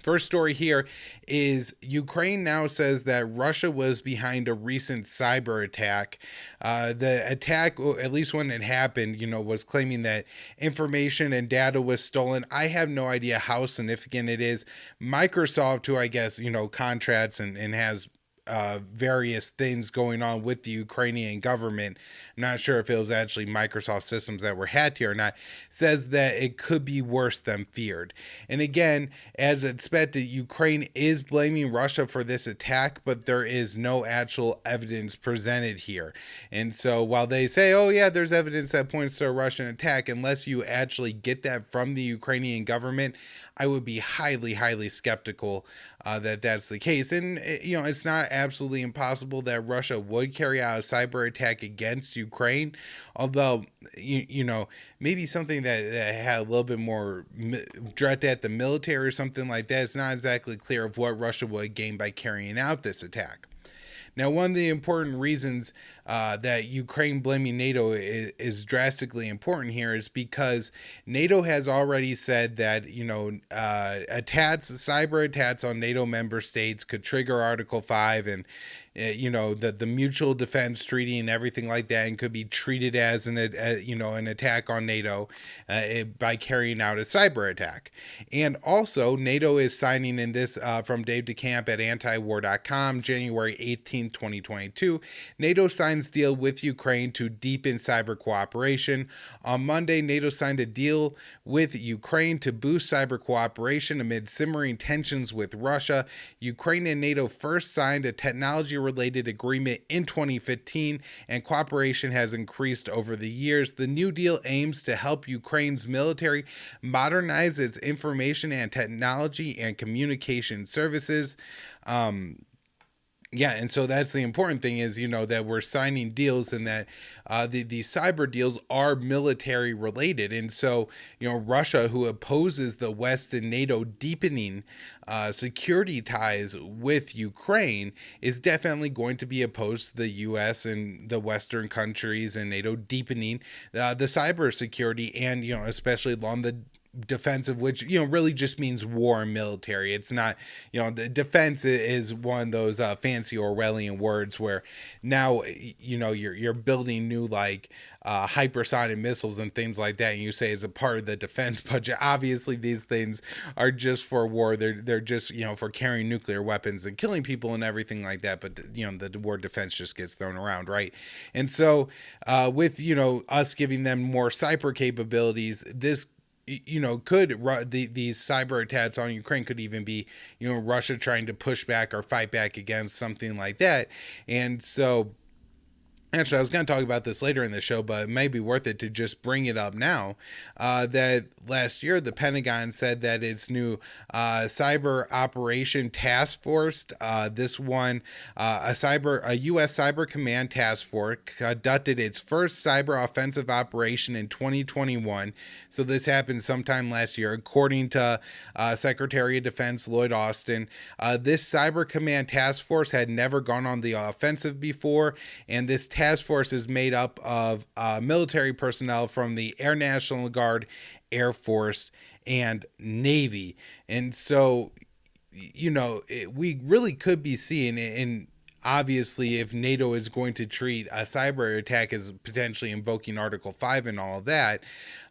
First story here is Ukraine now says that Russia was behind a recent cyber attack. The attack, at least when it happened, was claiming that information and data was stolen. I have no idea how significant it is. Microsoft, who I guess, contracts and has various things going on with the Ukrainian government. I'm not sure if it was actually Microsoft systems that were hacked here or not, says that it could be worse than feared. And again, as expected, Ukraine is blaming Russia for this attack, but there is no actual evidence presented here. And so while they say, oh yeah, there's evidence that points to a Russian attack, unless you actually get that from the Ukrainian government, I would be highly, highly skeptical that that's the case. And, it's not absolutely impossible that Russia would carry out a cyber attack against Ukraine, although, maybe something that had a little bit more direct at the military or something like that. It's not exactly clear of what Russia would gain by carrying out this attack. Now, one of the important reasons that Ukraine blaming NATO is drastically important here is because NATO has already said that, cyber attacks on NATO member states could trigger Article 5 and, the mutual defense treaty and everything like that, and could be treated as an attack on NATO by carrying out a cyber attack. And also, NATO is signing in this from Dave DeCamp at antiwar.com, January 18, 2022. NATO signs deal with Ukraine to deepen cyber cooperation. On Monday, NATO signed a deal with Ukraine to boost cyber cooperation amid simmering tensions with Russia. Ukraine and NATO first signed a technology-related agreement in 2015, and cooperation has increased over the years. The new deal aims to help Ukraine's military modernize its information and technology and communication services. Yeah, and so that's the important thing is, that we're signing deals and that the cyber deals are military related. And so, Russia, who opposes the West and NATO deepening security ties with Ukraine, is definitely going to be opposed to the U.S. and the Western countries and NATO deepening the cyber security and, especially along the defensive, which really just means war and military. It's not, the defense is one of those fancy Orwellian words where now you're building new hypersonic missiles and things like that, and you say it's a part of the defense budget. Obviously these things are just for war. They're just for carrying nuclear weapons and killing people and everything like that, but the word defense just gets thrown around, right? And so with us giving them more cyber capabilities, this could these cyber attacks on Ukraine could even be, Russia trying to push back or fight back against something like that. And so actually, I was going to talk about this later in the show, but it may be worth it to just bring it up now. That last year, the Pentagon said that its new cyber operation task force, this one, a U.S. Cyber Command Task Force, conducted its first cyber offensive operation in 2021. So this happened sometime last year, according to Secretary of Defense Lloyd Austin. This Cyber Command Task Force had never gone on the offensive before, and this task force is made up of military personnel from the Air National Guard, Air Force, and Navy. And so, we really could be seeing, and obviously if NATO is going to treat a cyber attack as potentially invoking Article 5 and all of that,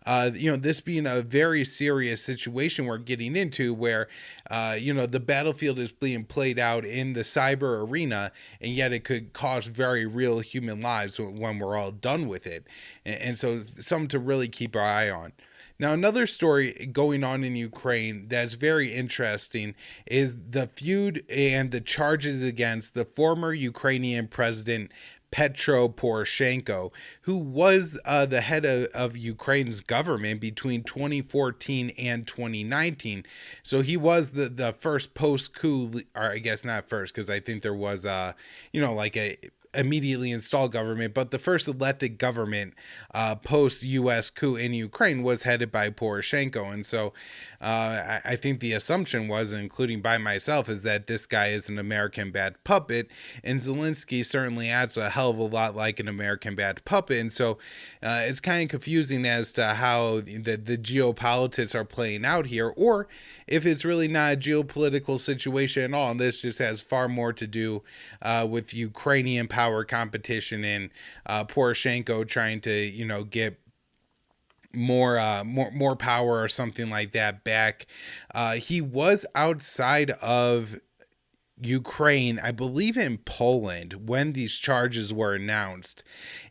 this being a very serious situation we're getting into where, the battlefield is being played out in the cyber arena, and yet it could cost very real human lives when we're all done with it. And so something to really keep our eye on. Now, another story going on in Ukraine that's very interesting is the feud and the charges against the former Ukrainian president Petro Poroshenko, who was the head of Ukraine's government between 2014 and 2019. So he was the first post-coup, or I guess not first, because I think there was, a immediately installed government, but the first elected government post-U.S. coup in Ukraine was headed by Poroshenko. And so I think the assumption was, including by myself, is that this guy is an American bad puppet, and Zelensky certainly acts a hell of a lot like an American bad puppet. And so it's kind of confusing as to how the geopolitics are playing out here, or if it's really not a geopolitical situation at all. And this just has far more to do with Ukrainian power competition and Poroshenko trying to, get more power or something like that back. He was outside of Ukraine, I believe in Poland, when these charges were announced.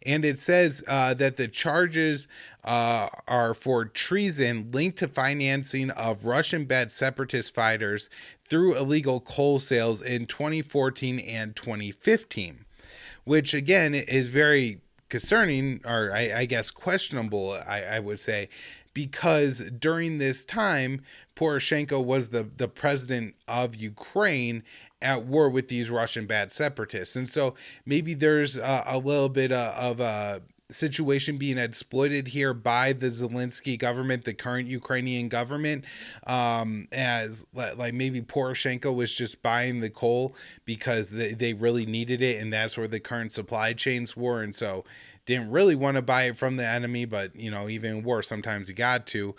And it says that the charges are for treason linked to financing of Russian-backed separatist fighters through illegal coal sales in 2014 and 2015, which again is very concerning, or I guess questionable, I would say, because during this time, Poroshenko was the president of Ukraine at war with these Russian-backed separatists. And so maybe there's a little bit of a situation being exploited here by the Zelensky government, the current Ukrainian government, as like maybe Poroshenko was just buying the coal because they really needed it, and that's where the current supply chains were, and so didn't really want to buy it from the enemy, but even worse, sometimes you got to,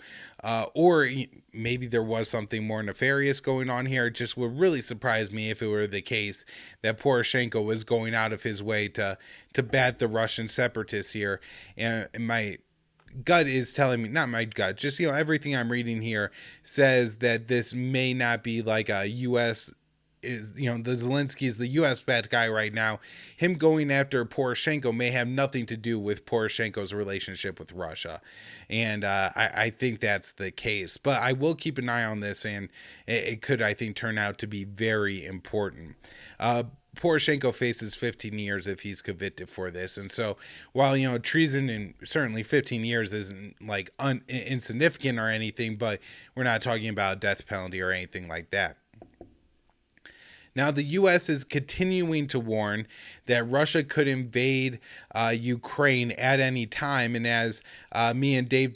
or maybe there was something more nefarious going on here. It just would really surprise me if it were the case that Poroshenko was going out of his way to bat the Russian separatists here. And my gut is telling me, not my gut, just everything I'm reading here says that this may not be like a U.S. is, the Zelensky is the U.S. bad guy right now. Him going after Poroshenko may have nothing to do with Poroshenko's relationship with Russia. And I think that's the case. But I will keep an eye on this, and it could, I think, turn out to be very important. Poroshenko faces 15 years if he's convicted for this. And so while, treason and certainly 15 years isn't like insignificant or anything, but we're not talking about a death penalty or anything like that. Now, the U.S. is continuing to warn that Russia could invade Ukraine at any time. And as me and Dave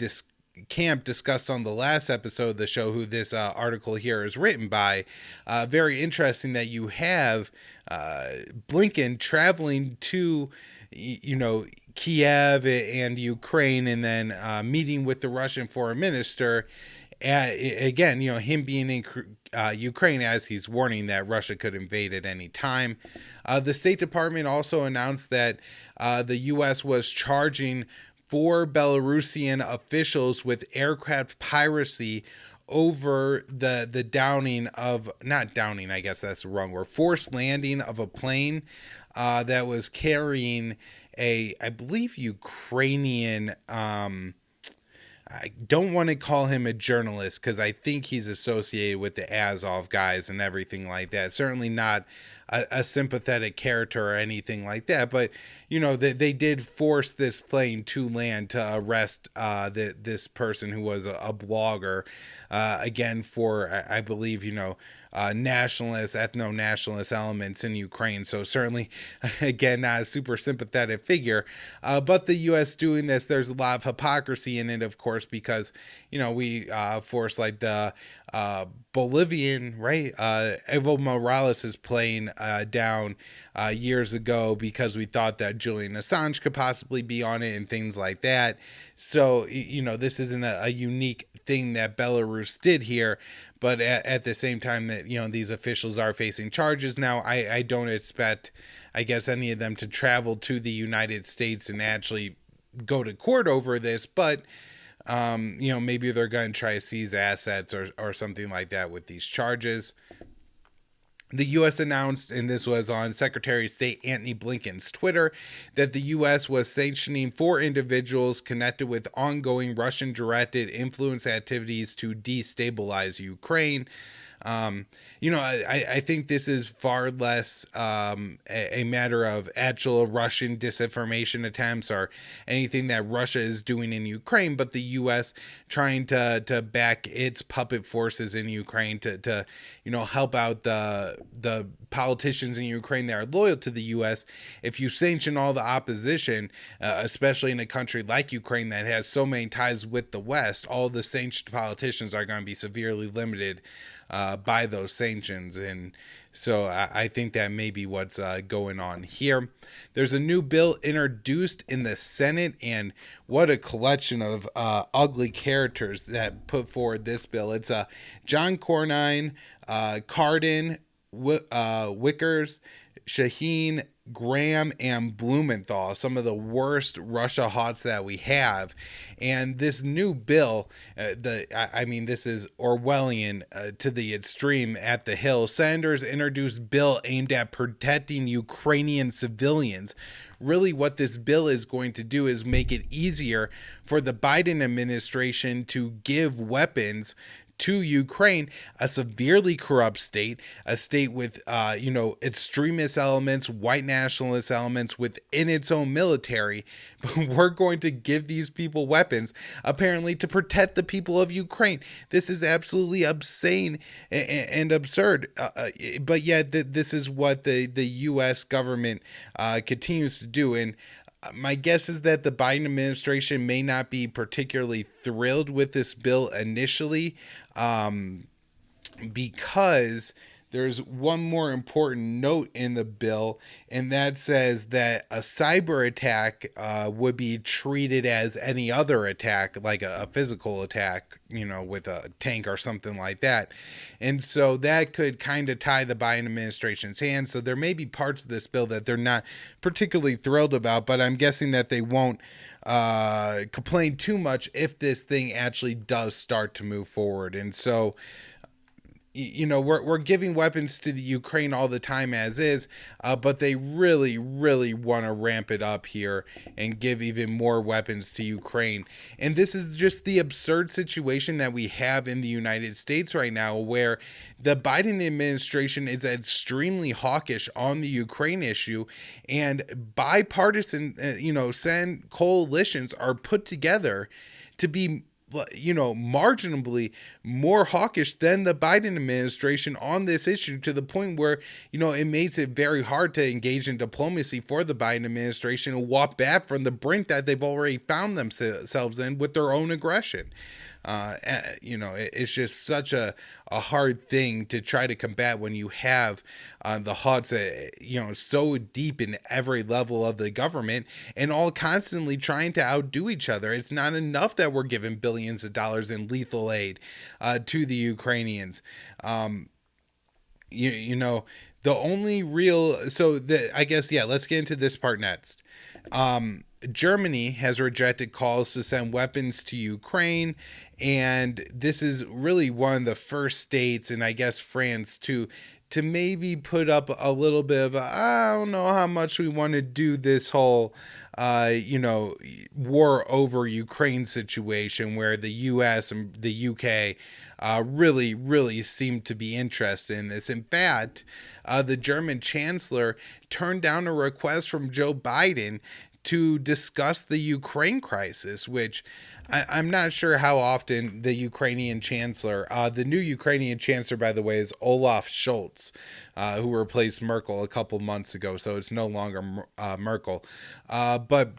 Camp discussed on the last episode of the show, who this article here is written by, very interesting that you have Blinken traveling to, Kiev and Ukraine, and then meeting with the Russian foreign minister. Again, him being in Ukraine as he's warning that Russia could invade at any time. The State Department also announced that the U.S. was charging 4 Belarusian officials with aircraft piracy over the downing of, not downing, I guess that's the wrong word, forced landing of a plane that was carrying I believe, Ukrainian, I don't want to call him a journalist because I think he's associated with the Azov guys and everything like that. Certainly not a sympathetic character or anything like that. But, they did force this plane to land to arrest this person who was a blogger, again, for, I believe, nationalist, ethno-nationalist elements in Ukraine. So certainly, again, not a super sympathetic figure. But the U.S. doing this, there's a lot of hypocrisy in it, of course, because, we force like the Bolivian, right? Evo Morales' plane down years ago because we thought that Julian Assange could possibly be on it and things like that. So, this isn't a unique thing that Belarus did here, but at the same time that, these officials are facing charges now, I don't expect, I guess, any of them to travel to the United States and actually go to court over this, but maybe they're going to try to seize assets or something like that with these charges. The U.S. announced, and this was on Secretary of State Antony Blinken's Twitter, that the U.S. was sanctioning 4 individuals connected with ongoing Russian-directed influence activities to destabilize Ukraine. I think this is far less a matter of actual Russian disinformation attempts or anything that Russia is doing in Ukraine, but the U.S. trying to back its puppet forces in Ukraine to help out the politicians in Ukraine that are loyal to the U.S. If you sanction all the opposition, especially in a country like Ukraine that has so many ties with the West, all the sanctioned politicians are going to be severely limited by those sanctions. And so I think that may be what's going on here. There's a new bill introduced in the Senate, and what a collection of ugly characters that put forward this bill. It's John Cornyn, Cardin, Wickers, Shaheen, Graham, and Blumenthal, some of the worst Russia hots that we have. And this new bill, this is Orwellian to the extreme at the Hill. Senators introduced bill aimed at protecting Ukrainian civilians. Really, what this bill is going to do is make it easier for the Biden administration to give weapons to Ukraine, a severely corrupt state, a state with, extremist elements, white nationalist elements within its own military. But we're going to give these people weapons, apparently, to protect the people of Ukraine. This is absolutely obscene and absurd. But yet, this is what the U.S. government continues to do. And my guess is that the Biden administration may not be particularly thrilled with this bill initially, because there's one more important note in the bill, and that says that a cyber attack would be treated as any other attack, like a physical attack, with a tank or something like that. And so that could kind of tie the Biden administration's hands. So there may be parts of this bill that they're not particularly thrilled about, but I'm guessing that they won't complain too much if this thing actually does start to move forward. And so, we're giving weapons to the Ukraine all the time as is, but they really, really want to ramp it up here and give even more weapons to Ukraine. And this is just the absurd situation that we have in the United States right now, where the Biden administration is extremely hawkish on the Ukraine issue, and bipartisan, Senate coalitions are put together to be marginally more hawkish than the Biden administration on this issue, to the point where, it makes it very hard to engage in diplomacy for the Biden administration and walk back from the brink that they've already found themselves in with their own aggression. It's just such a hard thing to try to combat when you have the hots, so deep in every level of the government and all constantly trying to outdo each other. It's not enough that we're giving billions of dollars in lethal aid to the Ukrainians. The only real, let's get into this part next. Germany has rejected calls to send weapons to Ukraine, and this is really one of the first states, and I guess France too, to maybe put up a little bit of I don't know how much we want to do this whole war over Ukraine situation, where the US and the UK really, really seem to be interested in this. In fact, the German chancellor turned down a request from Joe Biden to discuss the Ukraine crisis, which I'm not sure how often the Ukrainian chancellor, the new Ukrainian chancellor, by the way, is Olaf Scholz, who replaced Merkel a couple months ago. So it's no longer Merkel. But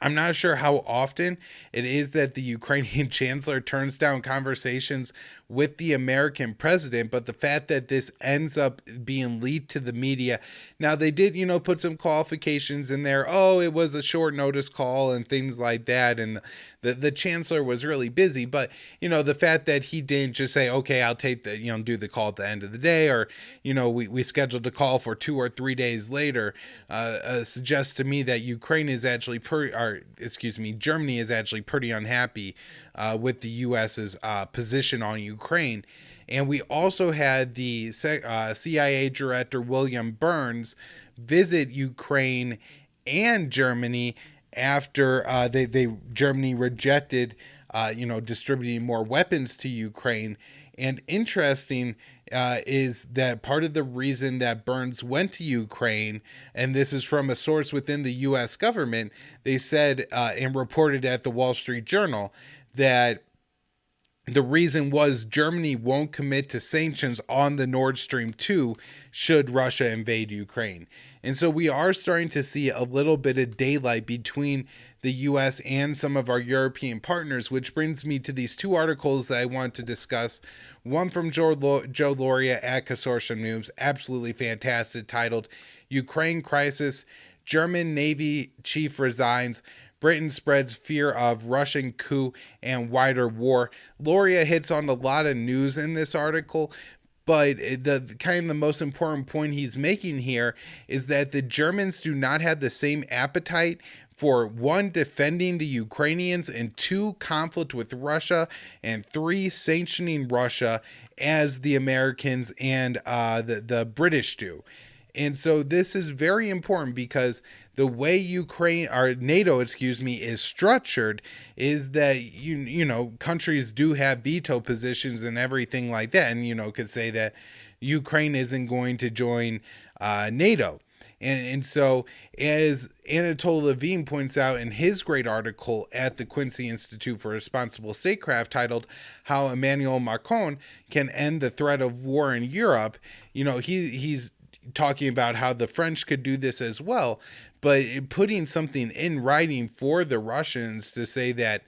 I'm not sure how often it is that the Ukrainian chancellor turns down conversations with the American president, but the fact that this ends up being leaked to the media. Now, they did, put some qualifications in there. Oh, it was a short notice call and things like that. And the chancellor was really busy. But, the fact that he didn't just say, okay, I'll take do the call at the end of the day, or, we scheduled a call for 2 or 3 days later, suggests to me that Ukraine is actually Germany is actually pretty unhappy with the U.S.'s position on Ukraine. And we also had the CIA director William Burns visit Ukraine and Germany after Germany rejected distributing more weapons to Ukraine. And interesting is that part of the reason that Burns went to Ukraine, and this is from a source within the U.S. government, they said and reported at the Wall Street Journal that The reason was Germany won't commit to sanctions on the Nord Stream 2 should Russia invade Ukraine. And so we are starting to see a little bit of daylight between the US and some of our European partners, which brings me to these two articles that I want to discuss. One from Joe Loria at Consortium News, absolutely fantastic, titled Ukraine Crisis, German Navy Chief Resigns, Britain spreads fear of Russian coup and wider war. Loria hits on a lot of news in this article, but the kind of the most important point he's making here is that the Germans do not have the same appetite for one, defending the Ukrainians, and two, conflict with Russia, and three, sanctioning Russia as the Americans and the British do. And so this is very important because the way Ukraine or NATO, is structured is that you know countries do have veto positions and everything like that, and could say that Ukraine isn't going to join NATO. And so, as Anatole Levine points out in his great article at the Quincy Institute for Responsible Statecraft titled How Emmanuel Macron Can End the Threat of War in Europe, he's talking about how the French could do this as well, but putting something in writing for the Russians to say that,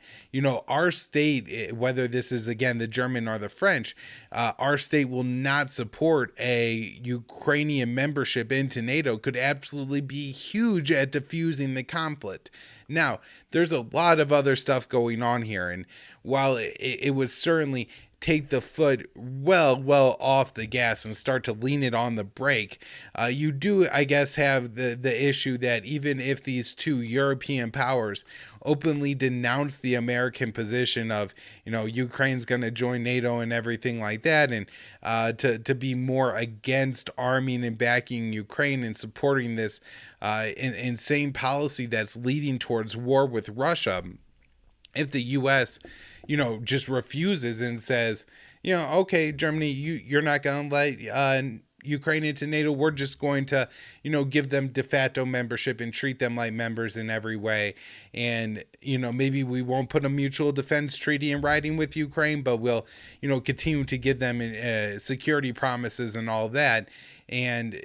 our state, whether this is again the German or the French, our state will not support a Ukrainian membership into NATO could absolutely be huge at diffusing the conflict. Now, there's a lot of other stuff going on here, and while it would certainly take the foot well off the gas and start to lean it on the brake, you do, I guess, have the issue that even if these two European powers openly denounce the American position of, Ukraine's going to join NATO and everything like that, and to be more against arming and backing Ukraine and supporting this insane policy that's leading towards war with Russia, if the U.S., just refuses and says, okay, Germany, you're not going to let Ukraine into NATO. We're just going to, give them de facto membership and treat them like members in every way. And, maybe we won't put a mutual defense treaty in writing with Ukraine, but we'll, continue to give them security promises and all that. And,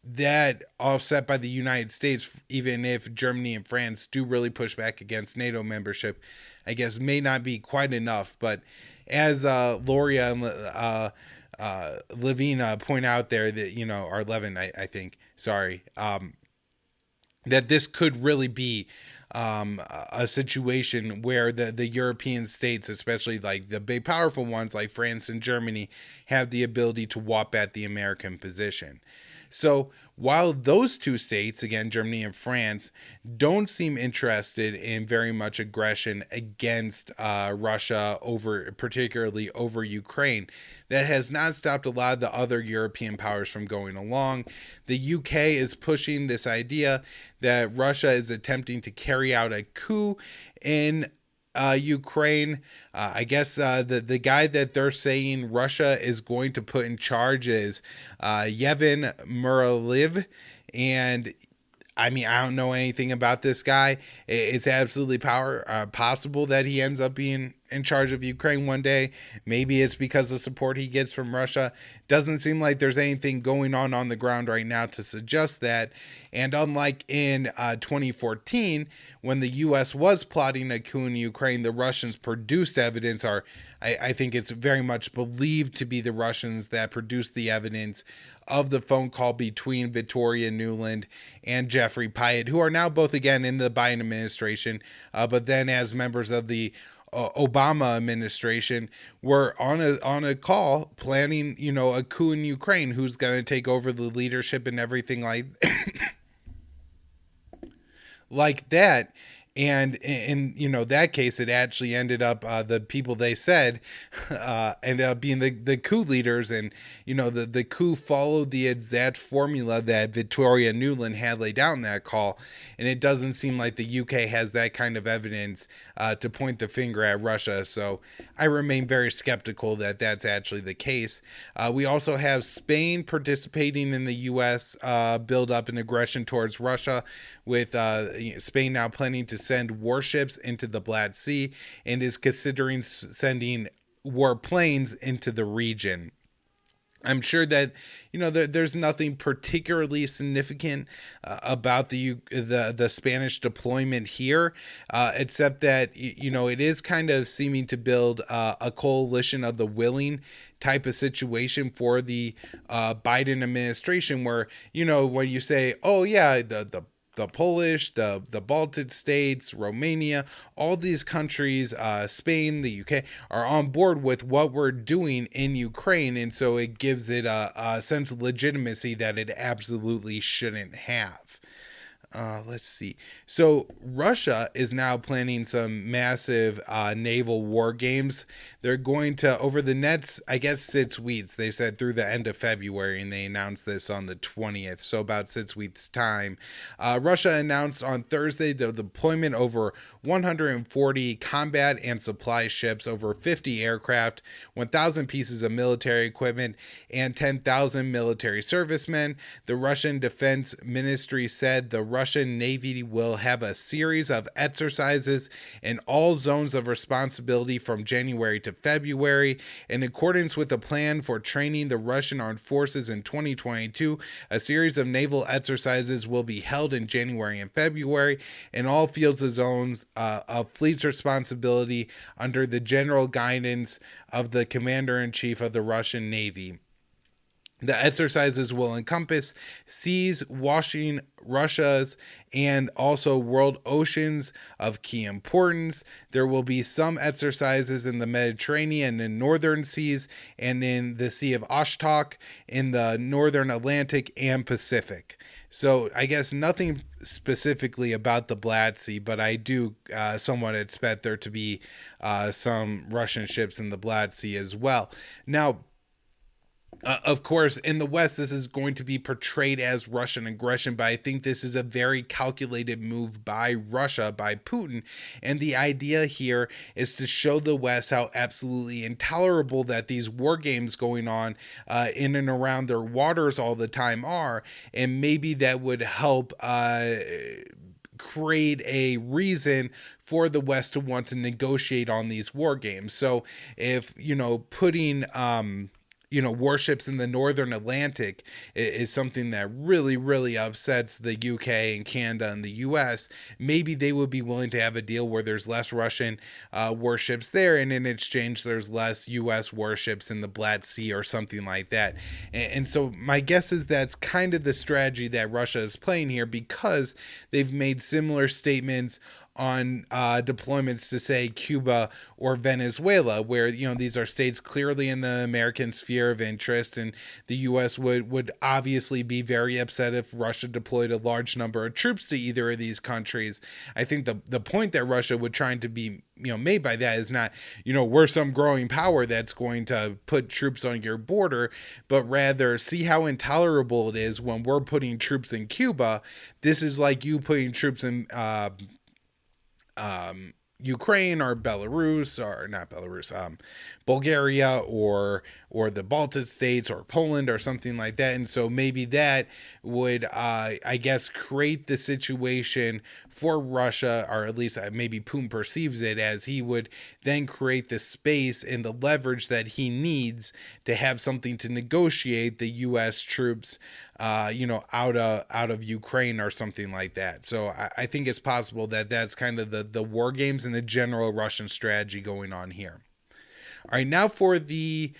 that offset by the United States, even if Germany and France do really push back against NATO membership, I guess may not be quite enough. But as Loria and Levine point out there that, or Levin, I think, sorry, that this could really be a situation where the European states, especially like the big powerful ones like France and Germany, have the ability to whop at the American position. So while those two states, again, Germany and France, don't seem interested in very much aggression against Russia, particularly over Ukraine, that has not stopped a lot of the other European powers from going along. The UK is pushing this idea that Russia is attempting to carry out a coup in Ukraine. I guess the guy that they're saying Russia is going to put in charge is Yevhen Muraliv, and I don't know anything about this guy. It's absolutely possible that he ends up being in charge of Ukraine one day. Maybe it's because of support he gets from Russia. Doesn't seem like there's anything going on the ground right now to suggest that. And unlike in 2014, when the U.S. was plotting a coup in Ukraine, the Russians produced evidence. I think it's very much believed to be the Russians that produced the evidence of the phone call between Victoria Nuland and Jeffrey Pyatt, who are now both again in the Biden administration, but then as members of the Obama administration were on a call planning, a coup in Ukraine, who's going to take over the leadership and everything like that. And in that case, it actually ended up the people they said ended up being the coup leaders, and the coup followed the exact formula that Victoria Nuland had laid out in that call, and it doesn't seem like the UK has that kind of evidence to point the finger at Russia. So I remain very skeptical that that's actually the case. We also have Spain participating in the U.S. build up an aggression towards Russia, with Spain now planning to send warships into the Black Sea and is considering sending warplanes into the region. I'm sure that there's nothing particularly significant about the Spanish deployment here, except that it is kind of seeming to build a coalition of the willing type of situation for the Biden administration, where when you say, oh yeah, the Polish, the Baltic states, Romania, all these countries, Spain, the UK, are on board with what we're doing in Ukraine. And so it gives it a sense of legitimacy that it absolutely shouldn't have. Let's see. So Russia is now planning some massive naval war games. They're going to, over the next, I guess, 6 weeks, they said through the end of February, and they announced this on the 20th, so about 6 weeks' time. Russia announced on Thursday the deployment over 140 combat and supply ships, over 50 aircraft, 1,000 pieces of military equipment, and 10,000 military servicemen. The Russian Defense Ministry said the Russian Navy will have a series of exercises in all zones of responsibility from January to February. In accordance with the plan for training the Russian armed forces in 2022, a series of naval exercises will be held in January and February in all fields of zones of fleet's responsibility under the general guidance of the Commander-in-Chief of the Russian Navy. The exercises will encompass seas washing Russia's and also world oceans of key importance. There will be some exercises in the Mediterranean and northern seas, and in the Sea of Okhotsk in the northern Atlantic and Pacific. So I guess nothing specifically about the Black Sea, but I do somewhat expect there to be some Russian ships in the Black Sea as well. Now, of course, in the West, this is going to be portrayed as Russian aggression, but I think this is a very calculated move by Russia, by Putin. And the idea here is to show the West how absolutely intolerable that these war games going on in and around their waters all the time are. And maybe that would help create a reason for the West to want to negotiate on these war games. So if, putting warships in the northern Atlantic is something that really, really upsets the UK and Canada and the US, maybe they would be willing to have a deal where there's less Russian warships there, and in exchange there's less US warships in the Black Sea or something like that. And so my guess is that's kind of the strategy that Russia is playing here, because they've made similar statements on deployments to, say, Cuba or Venezuela, where these are states clearly in the American sphere of interest, and the U.S. would obviously be very upset if Russia deployed a large number of troops to either of these countries. I think the point that Russia would try to be made by that is not we're some growing power that's going to put troops on your border, but rather see how intolerable it is when we're putting troops in Cuba. This is like you putting troops in Ukraine or Belarus, or not Belarus, Bulgaria or the Baltic states or Poland or something like that. And so maybe that would, I guess, create the situation for Russia, or at least maybe Putin perceives it as he would then create the space and the leverage that he needs to have something to negotiate the U.S. troops out of Ukraine or something like that. So I think it's possible that that's kind of the war games and the general Russian strategy going on here. All right, now for the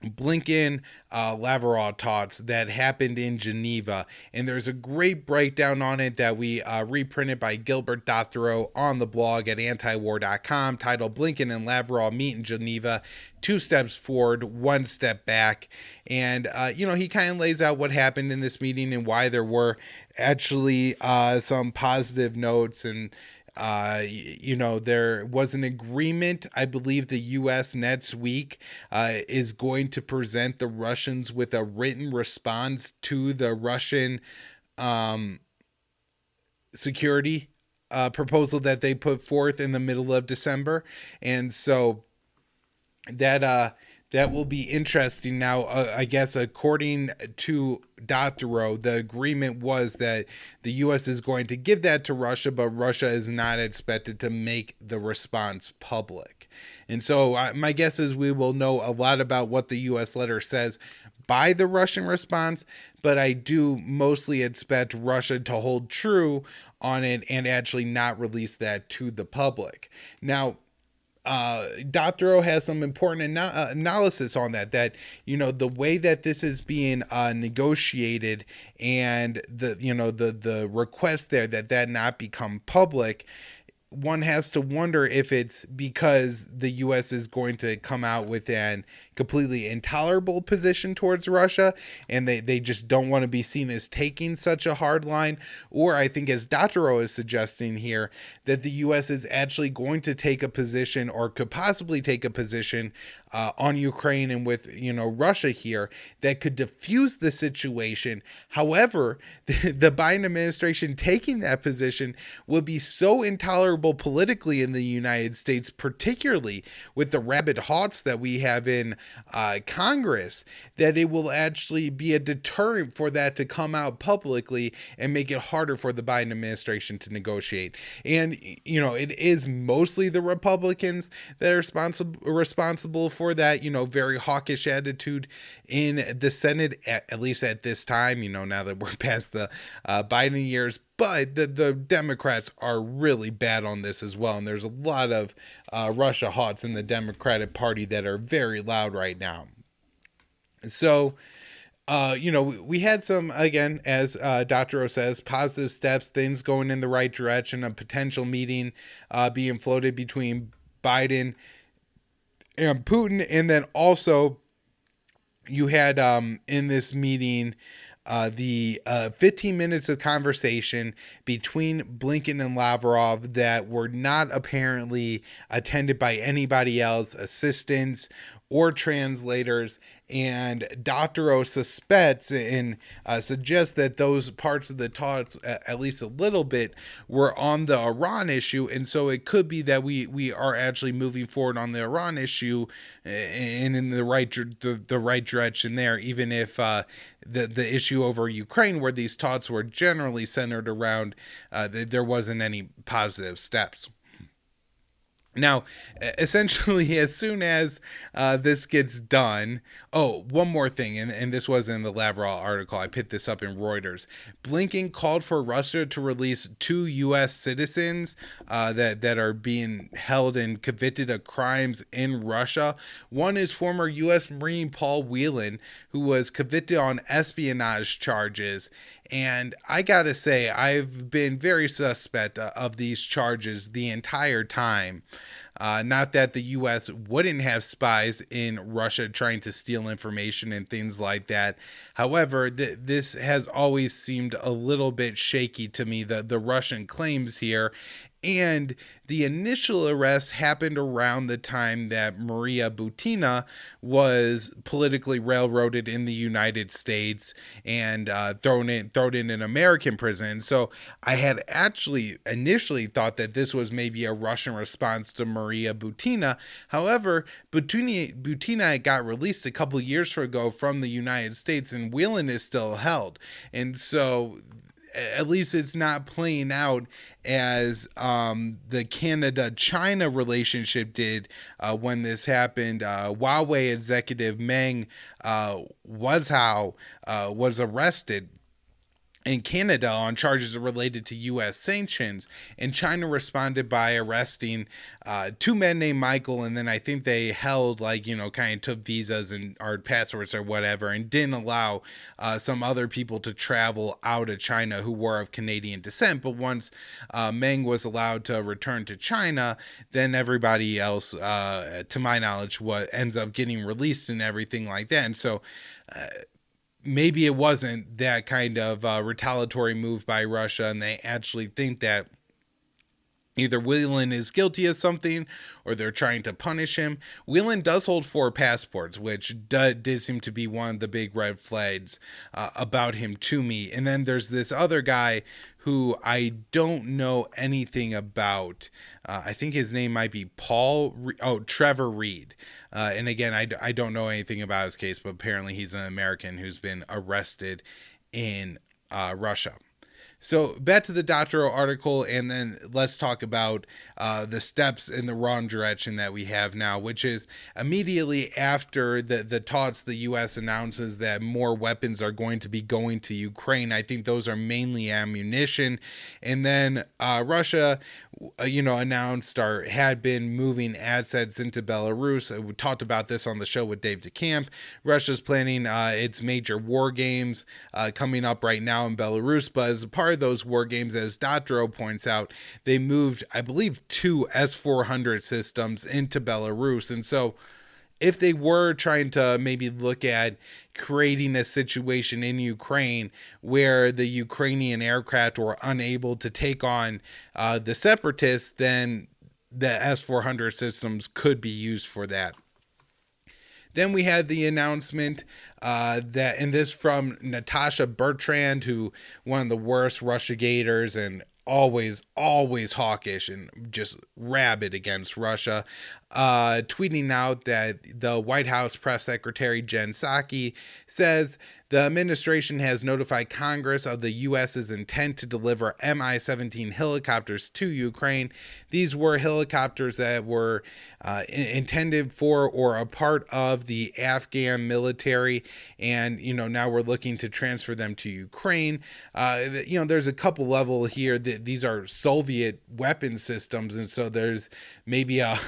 Blinken Lavrov talks that happened in Geneva, and there's a great breakdown on it that we reprinted by Gilbert Dothrow on the blog at antiwar.com, titled Blinken and Lavrov Meet in Geneva, 2 steps forward, 1 step back. And he kind of lays out what happened in this meeting and why there were actually some positive notes. And there was an agreement. I believe the U.S. next week is going to present the Russians with a written response to the Russian security proposal that they put forth in the middle of December. And so that That will be interesting. Now, I guess according to Doctorow, the agreement was that the U.S. is going to give that to Russia, but Russia is not expected to make the response public. And so my guess is we will know a lot about what the U.S. letter says by the Russian response, but I do mostly expect Russia to hold true on it and actually not release that to the public. Now, Doctorow has some important analysis on that the way that this is being negotiated, and the request there that not become public, one has to wonder if it's because the U.S. is going to come out with an completely intolerable position towards Russia, and they just don't want to be seen as taking such a hard line. Or I think, as Doctorow is suggesting here, that the U.S. is actually going to take a position, or could possibly take a position on Ukraine and with Russia here, that could diffuse the situation. However, the Biden administration taking that position would be so intolerable politically in the United States, particularly with the rabid hawks that we have in Congress, that it will actually be a deterrent for that to come out publicly and make it harder for the Biden administration to negotiate. And it is mostly the Republicans that are responsible for that very hawkish attitude in the Senate, at least at this time, now that we're past the Biden years. But the Democrats are really bad on this as well. And there's a lot of Russia hawks in the Democratic Party that are very loud right now. So, we had some, again, as Dr. O says, positive steps, things going in the right direction, a potential meeting being floated between Biden and Putin. And then also you had in this meeting the 15 minutes of conversation between Blinken and Lavrov that were not apparently attended by anybody else, assistants or translators. And Dr. O suspects and suggests that those parts of the talks, at least a little bit, were on the Iran issue. And so it could be that we are actually moving forward on the Iran issue and in the right direction there, even if the issue over Ukraine, where these talks were generally centered around, there wasn't any positive steps. Now, essentially, as soon as this gets done, one more thing, and this was in the Lavrov article. I picked this up in Reuters. Blinken called for Russia to release 2 U.S. citizens that are being held and convicted of crimes in Russia. One is former U.S. Marine Paul Whelan, who was convicted on espionage charges. And I gotta say, I've been very suspect of these charges the entire time. Not that the U.S. wouldn't have spies in Russia trying to steal information and things like that. However, this has always seemed a little bit shaky to me, the Russian claims here. And the initial arrest happened around the time that Maria Butina was politically railroaded in the United States and thrown in an American prison. So I had actually initially thought that this was maybe a Russian response to Maria Butina. However, Butina got released a couple years ago from the United States, and Whelan is still held. And so at least it's not playing out as the Canada-China relationship did when this happened. Huawei executive Meng Wanzhou was arrested in Canada on charges related to U.S. sanctions, and China responded by arresting 2 men named Michael, and then I think they held, kind of took visas and or passports or whatever, and didn't allow some other people to travel out of China who were of Canadian descent. But once Meng was allowed to return to China, then everybody else, to my knowledge, what ends up getting released and everything like that. And so maybe it wasn't that kind of retaliatory move by Russia, and they actually think that either Whelan is guilty of something or they're trying to punish him. Whelan does hold 4 passports, which did seem to be one of the big red flags about him to me. And then there's this other guy who I don't know anything about. I think his name might be Trevor Reed. And again, I don't know anything about his case, but apparently he's an American who's been arrested in Russia. So back to the doctoral article, and then let's talk about the steps in the wrong direction that we have now, which is immediately after the talks, the U.S. announces that more weapons are going to be going to Ukraine. I think those are mainly ammunition. And then Russia, announced or had been moving assets into Belarus. We talked about this on the show with Dave DeCamp. Russia's planning its major war games coming up right now in Belarus, but as a part of those war games, as Datro points out, they moved, I believe, 2 S-400 systems into Belarus. And so if they were trying to maybe look at creating a situation in Ukraine where the Ukrainian aircraft were unable to take on the separatists, then the S-400 systems could be used for that. Then we had the announcement and this from Natasha Bertrand, who one of the worst Russiagators and always hawkish and just rabid against Russia, tweeting out that the White House press secretary Jen Psaki says the administration has notified Congress of the U.S.'s intent to deliver Mi-17 helicopters to Ukraine. These were helicopters that were intended for or a part of the Afghan military, and now we're looking to transfer them to Ukraine. There's a couple level here that these are Soviet weapon systems, and so there's maybe an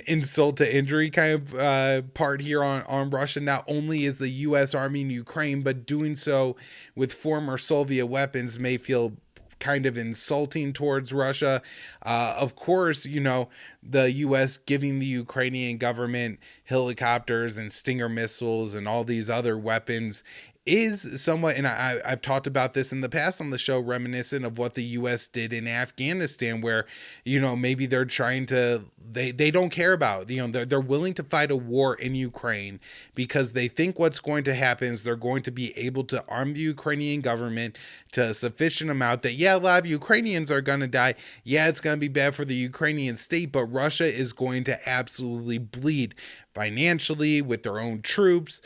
insult to injury kind of part here on Russia. Not only is the U.S. arming Ukraine, but doing so with former Soviet weapons may feel kind of insulting towards Russia. Of course, the U.S. giving the Ukrainian government helicopters and Stinger missiles and all these other weapons is somewhat, and I've talked about this in the past on the show, reminiscent of what the U.S. did in Afghanistan, where, maybe they're trying to, they don't care about, they're willing to fight a war in Ukraine because they think what's going to happen is they're going to be able to arm the Ukrainian government to a sufficient amount that, a lot of Ukrainians are going to die. It's going to be bad for the Ukrainian state, but Russia is going to absolutely bleed financially with their own troops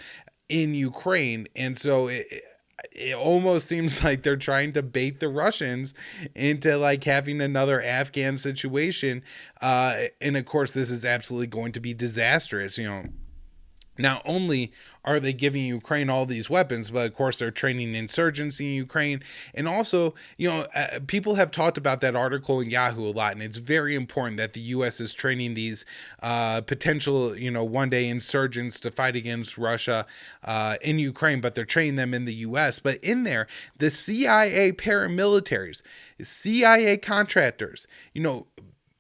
in Ukraine. And so it almost seems like they're trying to bait the Russians into like having another Afghan situation. And of course, this is absolutely going to be disastrous. Not only are they giving Ukraine all these weapons, but of course they're training insurgents in Ukraine. And also, people have talked about that article in Yahoo a lot, and it's very important that the U.S. is training these potential, one day insurgents to fight against Russia in Ukraine, but they're training them in the U.S. But in there, the CIA paramilitaries, CIA contractors,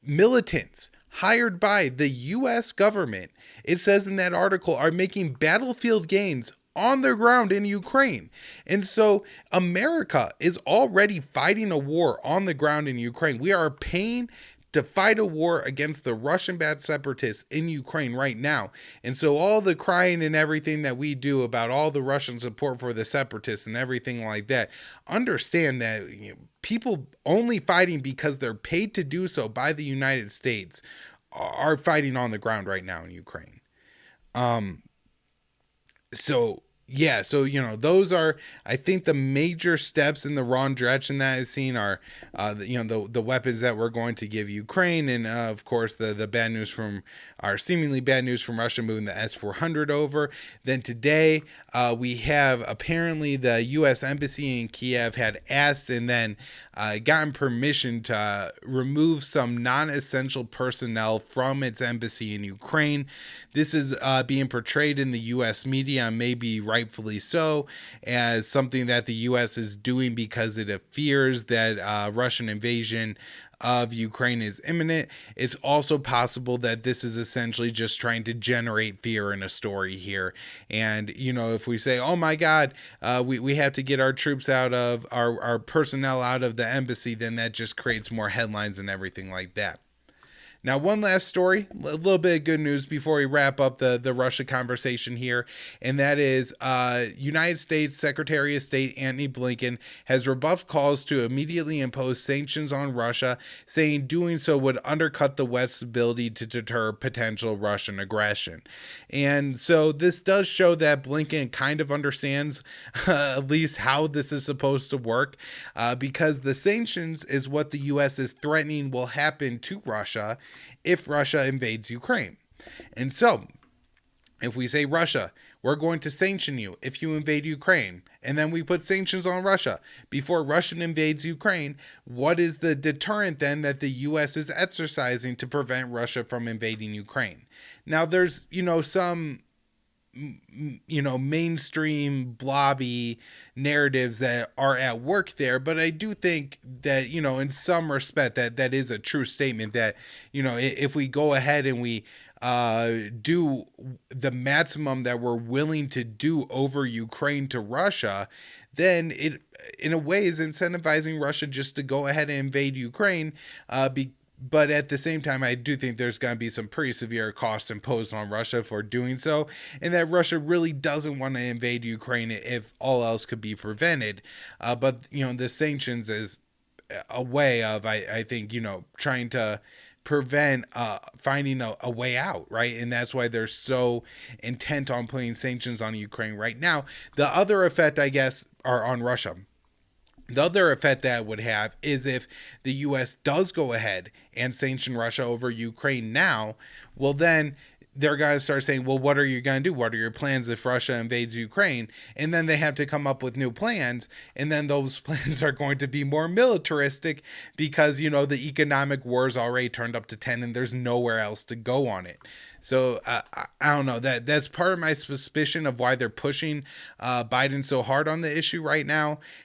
militants hired by the U.S. government, it says in that article, are making battlefield gains on the ground in Ukraine. And so America is already fighting a war on the ground in Ukraine. We are paying to fight a war against the Russian-backed separatists in Ukraine right now. And so all the crying and everything that we do about all the Russian support for the separatists and everything like that, understand that people only fighting because they're paid to do so by the United States are fighting on the ground right now in Ukraine. So those are, I think, the major steps in the wrong direction that I've seen are, the weapons that we're going to give Ukraine, and of course the bad news from seemingly bad news from Russia moving the S-400 over. Then today we have apparently the U.S. Embassy in Kiev had asked and then gotten permission to remove some non-essential personnel from its embassy in Ukraine. This is being portrayed in the U.S. media, maybe rightfully so, as something that the U.S. is doing because it fears that Russian invasion of Ukraine is imminent. It's also possible that this is essentially just trying to generate fear in a story here. And, if we say, oh my God, we have to get our troops out of our personnel out of the embassy, then that just creates more headlines and everything like that. Now, one last story, a little bit of good news before we wrap up the Russia conversation here, and that is United States Secretary of State Antony Blinken has rebuffed calls to immediately impose sanctions on Russia, saying doing so would undercut the West's ability to deter potential Russian aggression. And so this does show that Blinken kind of understands at least how this is supposed to work, because the sanctions is what the U.S. is threatening will happen to Russia if Russia invades Ukraine. And so, if we say, Russia, we're going to sanction you if you invade Ukraine, and then we put sanctions on Russia before Russia invades Ukraine, what is the deterrent then that the U.S. is exercising to prevent Russia from invading Ukraine? Now, there's, some mainstream blobby narratives that are at work there, but I do think that, in some respect that is a true statement that, if we go ahead and we do the maximum that we're willing to do over Ukraine to Russia, then it in a way is incentivizing Russia just to go ahead and invade Ukraine, but at the same time, I do think there's going to be some pretty severe costs imposed on Russia for doing so, and that Russia really doesn't want to invade Ukraine if all else could be prevented. But, the sanctions is a way of, I think, trying to prevent finding a way out, right? And that's why they're so intent on putting sanctions on Ukraine right now. The other effect, I guess, are on Russia. The other effect that would have is if the U.S. does go ahead and sanction Russia over Ukraine now, well, then they're going to start saying, well, what are you going to do? What are your plans if Russia invades Ukraine? And then they have to come up with new plans. And then those plans are going to be more militaristic because, the economic war is already turned up to 10 and there's nowhere else to go on it. So I don't know, that's part of my suspicion of why they're pushing Biden so hard on the issue right now.